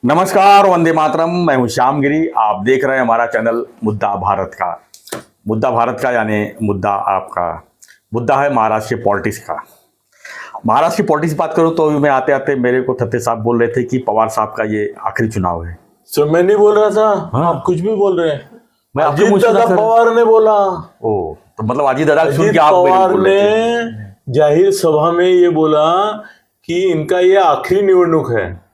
नमस्कार, वंदे मातरम। मैं हूं श्याम गिरी। आप देख रहे हैं हमारा चैनल मुद्दा भारत का। मुद्दा भारत का यानी मुद्दा आपका मुद्दा है महाराष्ट्र के पॉलिटिक्स का। महाराष्ट्र की पॉलिटिक्स बात करूं तो मैं आते आते मेरे को थत्ते साहब बोल रहे थे कि पवार साहब का ये आखिरी चुनाव है। सर मैं नहीं बोल रहा था। हाँ? आप कुछ भी बोल रहे हैं। मैं आपके अजीत मुंह से दादा सर- पवार ने बोला। ओ तो मतलब अजीत दादा सुन अजीत के आप मेरे को पवार बोल रहे थे। ने जाहिर सभा में ये बोला कि इनका ये आखिरी निवडणूक है।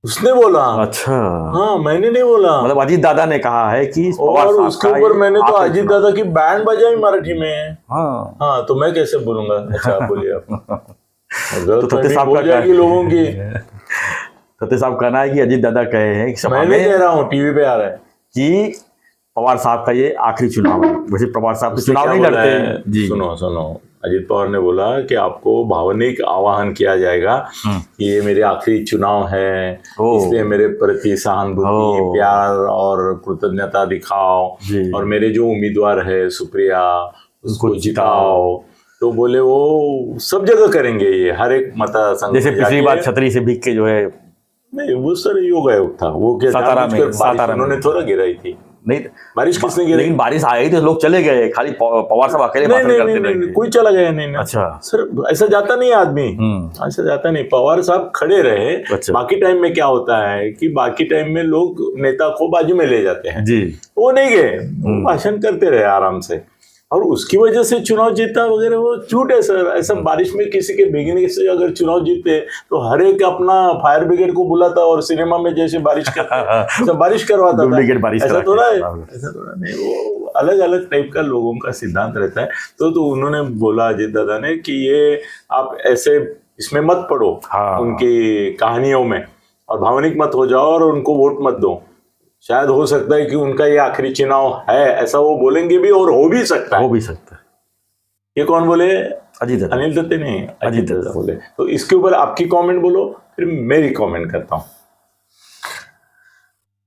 उसने बोला। अच्छा, हाँ, मैंने नहीं बोला। मतलब अजीत दादा ने कहा है कि पवार और साहब उसके का ऊपर ये मैंने तो आखिरी अजीत चुनाव। दादा की बैंड बजाई मराठी में। हाँ हाँ, तो मैं कैसे बोलूंगा। अच्छा, आप बोलिए आप। तो थत्ते साहब हो का जाएगी लोगों की। थत्ते साहब कहना है कि अजीत दादा कहे हैं कि सभा मैं नहीं में कह रहा हूँ, टीवी पे आ रहा है कि पवार साहब का ये आखिरी चुनाव है। वैसे पवार साहब तो उसने चुनाव क्या नहीं बोला लड़ते है? जी। सुनो, अजीत पवार ने बोला कि आपको भावनिक आह्वान किया जाएगा कि ये मेरे आखिरी चुनाव है, इसलिए मेरे प्रति सहानुभूति, प्यार और कृतज्ञता दिखाओ जी। और मेरे जो उम्मीदवार है सुप्रिया उसको जिताओ। तो बोले वो सब जगह करेंगे, ये हर एक मतदान संघ जैसे में पिछली जाके। बार छतरी से भीग के जो है नहीं, वो सर योग आयोग था। वो क्या सातारा में- जानबूझकर बारिश सातारा में। उन्होंने थोड़ा गिराई थी। नहीं, बारिश किसने गिराई? लेकिन बारिश आई तो लोग चले गए, खाली पवार साहब अकेले भाषण करते नहीं, रहे। कोई चला गया नहीं ना। अच्छा। सर ऐसा जाता नहीं आदमी। ऐसा जाता नहीं। पवार साहब खड़े रहे। अच्छा। बाकी टाइम में क्या होता है कि बाकी टाइम में लोग नेता को बाजू में ले जाते हैं। जी। वो नहीं गए, वो भाषण करते रहे आराम से और उसकी वजह से चुनाव जीता वगैरह, वो झूठ है सर। ऐसा बारिश में किसी के भीगने से अगर चुनाव जीते तो हर एक अपना फायर ब्रिगेड को बुलाता और सिनेमा में जैसे बारिश करता सब बारिश करवाता डुप्लीकेट बारिश था। ऐसा करा थोड़ा है, के। ऐसा थोड़ा नहीं। वो अलग अलग टाइप का लोगों का सिद्धांत रहता है। तो उन्होंने बोला अजीत दादा ने कि ये आप ऐसे इसमें मत पड़ो। हाँ। उनकी कहानियों में और भावनिक मत हो जाओ और उनको वोट मत दो। शायद हो सकता है कि उनका ये आखिरी चुनाव है, ऐसा वो बोलेंगे भी और हो भी सकता है। हो भी सकता है। ये कौन बोले? अजीत दादा। अनिल दत्ते नहीं, अजीत अजीत दादा बोले। तो इसके ऊपर आपकी कमेंट बोलो, फिर मेरी कमेंट करता हूँ।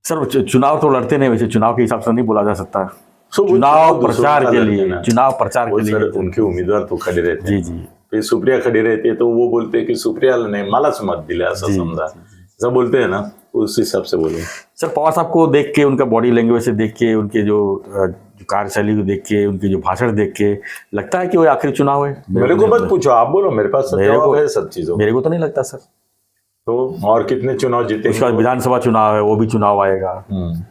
सर चुनाव तो लड़ते नहीं, वैसे चुनाव के हिसाब से नहीं बोला जा सकता। So, वो चुनाव दूसरों प्रचार का के लड़ते लिए, ना। चुनाव प्रचार वो के सर लिए। उनके उम्मीदवार तो खड़े रहते हैं। जी। फिर सुप्रिया खड़ी रहती है तो वो बोलते हैं कि सुप्रिया ने मलाच मत दिला, ऐसा जी, समझा, ऐसा बोलते हैं ना। उस हिसाब से बोले सर पवार साहब को देख के, उनका बॉडी लैंग्वेज से देख के, उनके जो कार्यशैली को देख के, उनके जो भाषण देख के लगता है कि वो आखिरी चुनाव है। मेरे को मत पूछो, आप बोलो, मेरे पास सब जवाब है सब चीजों। मेरे को तो नहीं लगता सर। तो और कितने चुनाव जीतेंगे? उसके बाद विधानसभा चुनाव है, वो भी चुनाव आएगा।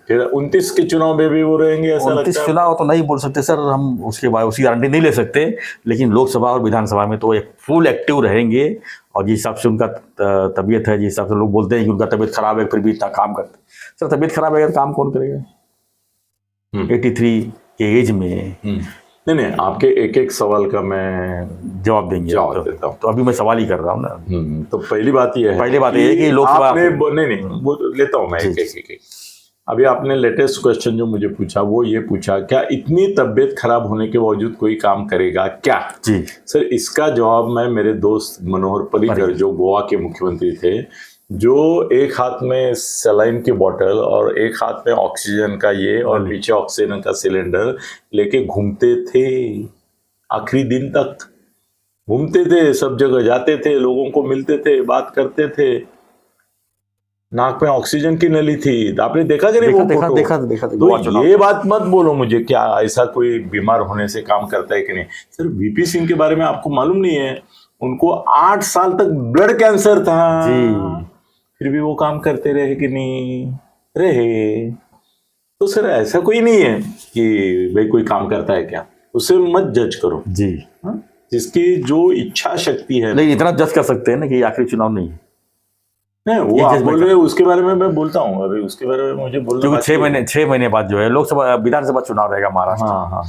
फिर 29 के चुनाव में भी वो रहेंगे, ऐसा 29 लगता है? चुनाव तो नहीं बोल सकते सर हम, उसके बाद उसकी गारंटी नहीं ले सकते। लेकिन लोकसभा और विधानसभा में तो एक फुल एक्टिव रहेंगे। और जिस हिसाब से उनका तबीयत है, जिस हिसाब से लोग बोलते हैं कि उनका तबीयत खराब है फिर भी इतना काम करते हैं। सर तबीयत खराब है तो काम कौन करेगा 83 के एज में? नहीं, आपके एक एक सवाल का मैं जवाब देंगे जवाब देता हूँ। तो अभी मैं सवाल ही कर रहा हूँ ना। तो पहली बात यह है, पहली बात यह है कि लोकसभा आपने नहीं वो लेता हूँ मैं एक। अभी आपने लेटेस्ट क्वेश्चन जो मुझे पूछा वो ये पूछा, क्या इतनी तबीयत खराब होने के बावजूद कोई काम करेगा क्या? जी सर इसका जवाब मैं मेरे दोस्त मनोहर पर्रिकर जो गोवा के मुख्यमंत्री थे, जो एक हाथ में सलाइन की बोतल और एक हाथ में ऑक्सीजन का ये और पीछे ऑक्सीजन का सिलेंडर लेके घूमते थे, आखिरी दिन तक घूमते थे, सब जगह जाते थे, लोगों को मिलते थे, बात करते थे, नाक में ऑक्सीजन की नली थी। आपने देखा कि नहीं वो फोटो? देखा। तो ये बात मत बोलो मुझे क्या ऐसा कोई बीमार होने से काम करता है कि नहीं। सर वीपी सिंह के बारे में आपको मालूम नहीं है, उनको 8 साल तक ब्लड कैंसर था जी। फिर भी वो काम करते रहे कि नहीं रहे। तो सर ऐसा कोई नहीं है कि भाई कोई काम करता है क्या, उससे मत जज करो जी। जिसकी जो इच्छा शक्ति है। लेकिन इतना जज कर सकते हैं ना कि ये आखिरी चुनाव नहीं है। नहीं, वो आप बोल रहे हैं उसके बारे में मैं बोलता हूँ, अभी उसके बारे में मुझे बोलना, क्योंकि 6 महीने बाद जो है लोकसभा विधानसभा चुनाव रहेगा महाराष्ट्र। हाँ।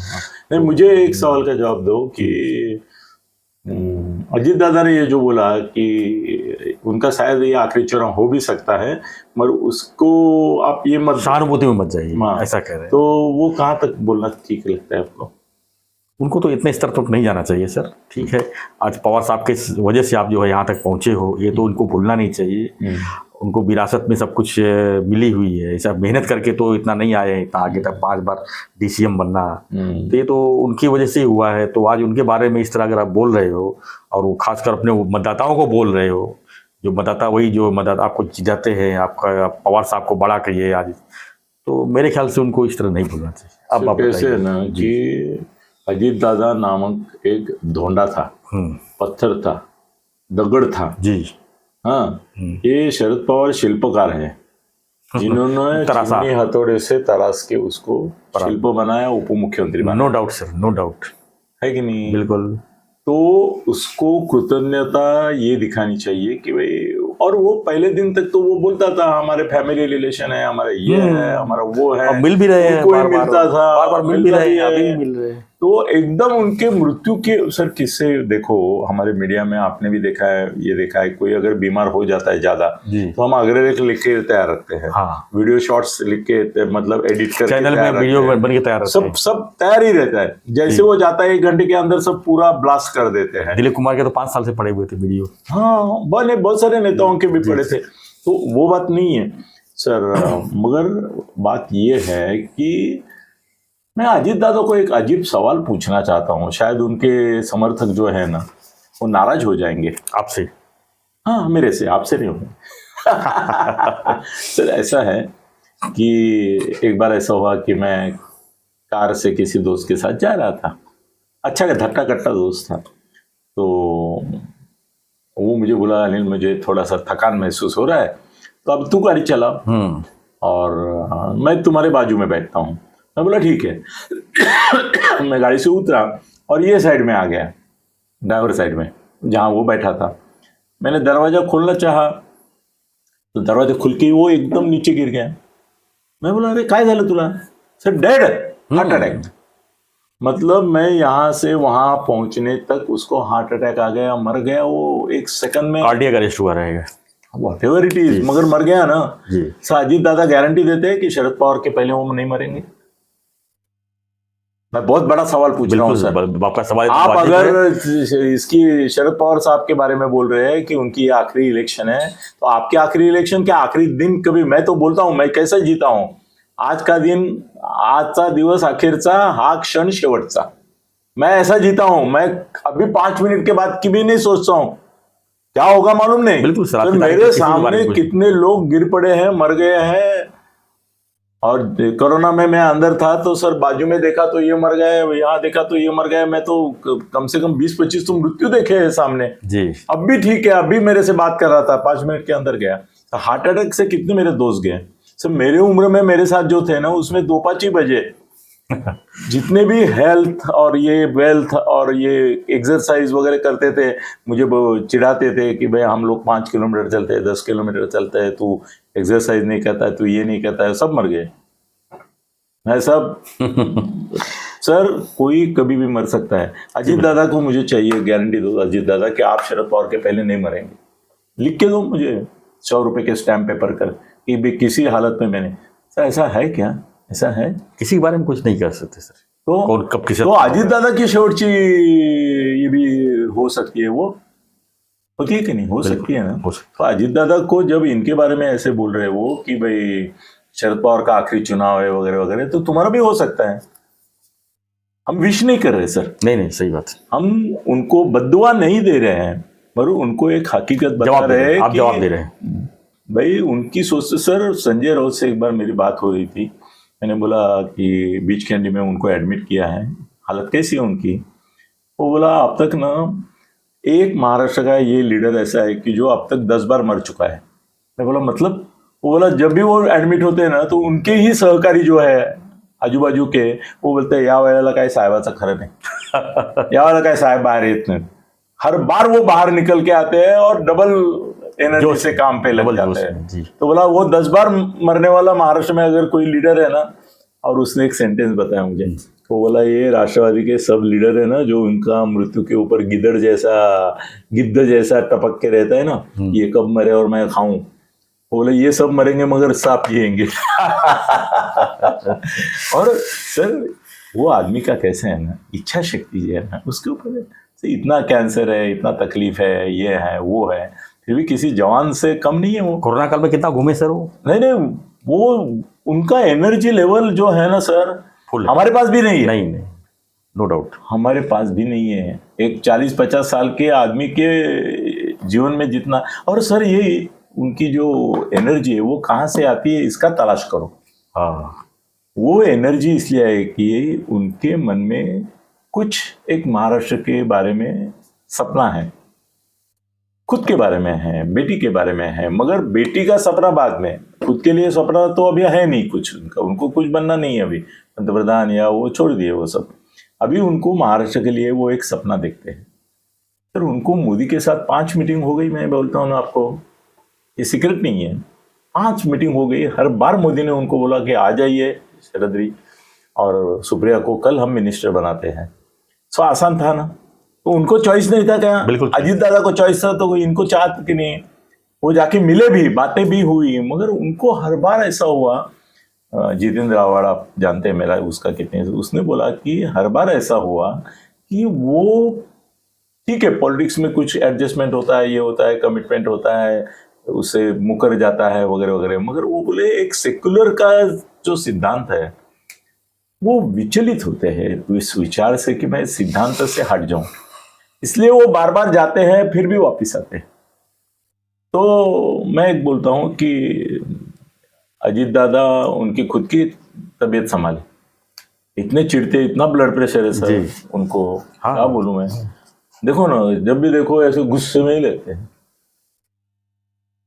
नहीं, मुझे एक सवाल का जवाब दो कि अजीत दादा ने ये जो बोला कि उनका शायद ये आखिरी चुनाव हो भी सकता है, मगर उसको आप ये मत सहानुभूति में मत जाइए, ऐसा कह रहे हैं। तो वो कहाँ तक बोलना ठीक लगता है आपको? उनको तो इतने स्तर तक नहीं जाना चाहिए सर। ठीक है, आज पवार साहब के वजह से आप जो है यहाँ तक पहुँचे हो, ये तो उनको भूलना नहीं चाहिए। उनको विरासत में सब कुछ मिली हुई है, ऐसा मेहनत करके तो इतना नहीं आए इतना आगे तक, 5 बार DCM बनना, तो ये तो उनकी वजह से ही हुआ है। तो आज उनके बारे में इस तरह अगर आप बोल रहे हो और वो खासकर अपने मतदाताओं को बोल रहे हो जो मतदाता वही जो मतदाता आपको जिताते हैं, आपका पवार साहब को बड़ा कहिए आज, तो मेरे ख्याल से उनको इस तरह नहीं बोलना चाहिए। अब आप कैसे है बताइए। ना कि अजीत दादा नामक एक धोंडा था, पत्थर था, दगड़ था जी। हाँ, ये शरद पवार शिल्पकार है, जिन्होंने तरासा। चीनी हथौड़े से तराश के उसको शिल्प बनाया, उप मुख्यमंत्री बनाया, no doubt sir, no doubt, है कि नहीं? बिल्कुल। तो उसको कृतज्ञता ये दिखानी चाहिए कि भाई, और वो पहले दिन तक तो वो बोलता था हमारे फैमिली रिलेशन है, हमारा ये है, हमारा वो है, अब मिल भी रहे हैं, कोई बार बार मिलता था, बार बार मिल भी मिलता रहे भी हैं, अभी है। भी मिल रहे हैं। तो एकदम उनके मृत्यु के सर किस्से देखो, हमारे मीडिया में आपने भी देखा है, ये देखा है, कोई अगर बीमार हो जाता है ज्यादा जी। तो हम अग्रलेख लिख के तैयार रखते हैं, हाँ। वीडियो शॉर्ट्स लिख के मतलब एडिट करके चैनल में तैयार वीडियो रखते हैं। बन के तैयार रहते सब हैं। सब तैयार ही रहता है, जैसे वो जाता है 1 घंटे के अंदर सब पूरा ब्लास्ट कर देते हैं। दिलीप कुमार के तो 5 साल से पड़े हुए थे वीडियो। हाँ, बने बहुत सारे नेताओं के भी पड़े थे, तो वो बात नहीं है सर। मगर बात ये है कि मैं अजीत दादा को एक अजीब सवाल पूछना चाहता हूँ, शायद उनके समर्थक जो है ना वो नाराज हो जाएंगे आपसे। हाँ, मेरे से, आपसे नहीं होंगे। सर ऐसा है कि एक बार ऐसा हुआ कि मैं कार से किसी दोस्त के साथ जा रहा था, अच्छा धट्टा कट्टा दोस्त था, तो वो मुझे बोला अनिल मुझे थोड़ा सा थकान महसूस हो रहा है, तो अब तू गाड़ी चला और मैं तुम्हारे बाजू में बैठता हूँ। मैं बोला ठीक है। मैं गाड़ी से उतरा और ये साइड में आ गया, ड्राइवर साइड में जहाँ वो बैठा था। मैंने दरवाजा खोलना चाहा तो दरवाजा खुल के वो एकदम नीचे गिर गया। मैं बोला अरे काय झालं तुला? Sir dead, heart attack. मतलब मैं यहाँ से वहां पहुंचने तक उसको हार्ट अटैक आ गया, मर गया वो 1 सेकंड में, कार्डियक अरेस्ट हुआ रहेगा, व्हाटएवर इट इज, मगर मर गया ना। जी। अजीत दादा गारंटी देते हैं कि शरद पवार के पहले वो नहीं मरेंगे? मैं बहुत बड़ा सवाल पूछ रहा हूँ सर, आपका सवाल। आप अगर इसकी शरद पवार साहब के बारे में बोल रहे हैं कि उनकी आखिरी इलेक्शन है, तो आपके आखिरी इलेक्शन के आखिरी दिन कभी, मैं तो बोलता हूं मैं कैसा जीता हूं, आज का दिन, आजचा दिवस अखेरचा, हा क्षण शेवटचा, मैं ऐसा जीता हूं। मैं अभी 5 मिनट के बाद की भी नहीं सोचता हूं क्या होगा मालूम नहीं। बिल्कुल सर, तो मेरे सामने कितने लोग गिर पड़े हैं, मर गए हैं, और कोरोना में मैं अंदर था तो सर बाजू में देखा तो ये मर गए, यहाँ देखा तो ये मर गए, मैं तो कम से कम 20-25 तो मृत्यु देखे हैं सामने जी। अब भी ठीक है, अभी मेरे से बात कर रहा था, 5 मिनट के अंदर गया। तो हार्ट अटैक से कितने मेरे दोस्त गए सर, मेरे उम्र में मेरे साथ जो थे ना उसमें 2-5 ही बजे। जितने भी हेल्थ और ये वेल्थ और ये एक्सरसाइज वगैरह करते थे, मुझे चिढ़ाते थे कि भाई हम लोग 5 किलोमीटर चलते हैं, 10 किलोमीटर चलते हैं, तू एक्सरसाइज नहीं करता है, तू ये नहीं करता है, सब मर गए। मैं सब सर कोई कभी भी मर सकता है। अजीत दादा को मुझे चाहिए, गारंटी दो अजीत दादा कि आप शरद पवार के पहले नहीं मरेंगे, लिख के दो मुझे 100 रुपए के स्टैम्प पेपर कर कि भी किसी हालत में मैंने। सर ऐसा है क्या? ऐसा है? किसी के बारे में कुछ नहीं कर सकते सर, तो कौन कब किसे, तो अजीत दादा की शेवटची ये भी हो सकती है, वो होती है कि नहीं? हो सकती है ना। तो अजीत दादा को जब इनके बारे में ऐसे बोल रहे वो कि भाई शरद पवार का आखिरी चुनाव है वगैरह वगैरह, तो तुम्हारा भी हो सकता है। हम विश नहीं कर रहे सर, नहीं सही बात, हम उनको बद्दुआ नहीं दे रहे हैं, पर उनको एक हकीकत बता रहे हैं, आप जवाब दे रहे हैं भाई उनकी सोच से। सर संजय राउत से एक बार मेरी बात हो रही थी, मैंने बोला कि बीच कैंडी में उनको एडमिट किया है, हालत कैसी है उनकी? वो बोला अब तक ना एक महाराष्ट्र का ये लीडर ऐसा है कि जो अब तक 10 बार मर चुका है। मैं बोला मतलब? वो बोला जब भी वो एडमिट होते हैं ना तो उनके ही सहकारी जो है आजूबाजू के, वो बोलते हैं या वेळेला काय साहेबाचं खरं नाही, या वेळेला काय साहेब बाहेर येत नाही। हर बार वो बाहर निकल के आते हैं और डबल एनर्जी से काम पे लग जाते हैं। तो बोला वो 10 बार मरने वाला महाराष्ट्र में अगर कोई लीडर है ना, और उसने एक सेंटेंस बताया मुझे, तो बोला ये राष्ट्रवादी के सब लीडर है ना जो उनका मृत्यु के ऊपर गिद्ध जैसा टपक के रहता है ना, ये कब मरे और मैं खाऊं, बोले ये सब मरेंगे मगर सांप जिएंगे। और सर वो आदमी का कैसे है ना, इच्छा शक्ति है ना उसके ऊपर, इतना कैंसर है, इतना तकलीफ है, ये है वो है, फिर भी किसी जवान से कम नहीं है वो। कोरोना काल में कितना घूमे सर वो। नहीं वो उनका एनर्जी लेवल जो है ना सर, हमारे पास भी नहीं है। नहीं नो डाउट, हमारे पास भी नहीं है। एक 40-50 साल के आदमी के जीवन में जितना, और सर ये उनकी जो एनर्जी है वो कहाँ से आती है इसका तलाश करो। हाँ, वो एनर्जी इसलिए है कि उनके मन में कुछ एक महाराष्ट्र के बारे में सपना है, खुद के बारे में है, बेटी के बारे में है, मगर बेटी का सपना बाद में, खुद के लिए सपना तो अभी है नहीं कुछ उनका, उनको कुछ बनना नहीं है अभी पंतप्रधान या वो छोड़ दिए वो सब। अभी उनको महाराष्ट्र के लिए वो एक सपना देखते हैं। सर उनको मोदी के साथ 5 मीटिंग हो गई, मैं बोलता हूँ ना आपको, ये सीक्रेट नहीं है, 5 मीटिंग हो गई। हर बार मोदी ने उनको बोला कि आ जाइए शरद जी और सुप्रिया को कल हम मिनिस्टर बनाते हैं। सो आसान था ना, तो उनको चॉइस नहीं था क्या? बिल्कुल। अजीत दादा को चॉइस था तो इनको चाहते कि नहीं, वो जाके मिले भी, बातें भी हुई, मगर उनको हर बार ऐसा हुआ। जितेंद्र आव्हाड आप जानते हैं मेरा उसका कितने, उसने बोला कि हर बार ऐसा हुआ कि वो ठीक है पॉलिटिक्स में कुछ एडजस्टमेंट होता है, ये होता है, कमिटमेंट होता है, उससे मुकर जाता है वगैरह वगैरह, मगर वो बोले एक सेक्युलर का जो सिद्धांत है वो विचलित होते हैं इस विचार से कि मैं सिद्धांत से हट जाऊं, इसलिए वो बार बार जाते हैं फिर भी वापिस आते हैं। तो मैं एक बोलता हूं कि अजीत दादा उनकी खुद की तबीयत संभाले, इतने चिढ़ते, इतना ब्लड प्रेशर है सर उनको, हाँ। क्या बोलूं मैं। देखो ना, जब भी देखो ऐसे गुस्से में ही लेते हैं,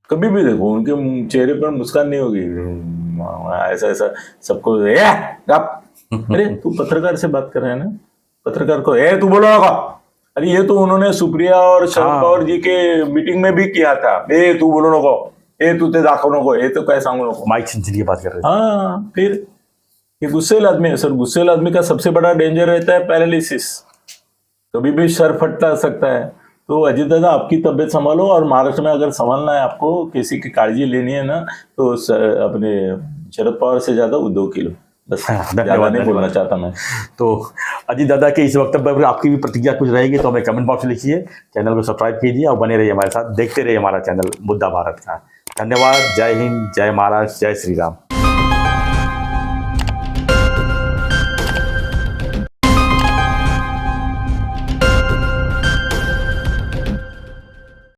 कभी भी देखो उनके चेहरे पर मुस्कान नहीं होगी, ऐसा ऐसा सबको अरे तू पत्रकार से बात कर रहे हैं ना, पत्रकार को तू बोलो ना, अरे ये तो उन्होंने सुप्रिया और शरद पवार जी के मीटिंग में भी किया था, तू बोलो नको, तू ते दाखव नको, तो क्या सांगू नको, माइक से की बात कर रहे हैं। हाँ, फिर ये गुस्सेल आदमी है सर, गुस्सेल आदमी का सबसे बड़ा डेंजर रहता है पैरालिसिस, कभी भी सर फट सकता है। तो अजीत दादा आपकी तबीयत संभालो, और महाराष्ट्र में अगर संभालना है आपको, किसी की काळजी लेनी है ना, तो अपने शरद पवार से ज्यादा उद्धव की लो, बस। ज्यादा नहीं बोलना चाहता मैं। तो अजीत दादा के इस वक्तव्य पर आपकी भी प्रतिक्रिया कुछ रहेगी तो हमें कमेंट बॉक्स में लिखिए, चैनल को सब्सक्राइब कीजिए और बने रहिए हमारे साथ, देखते रहिए हमारा चैनल मुद्दा भारत का। धन्यवाद। जय हिंद, जय महाराष्ट्र, जय श्री राम।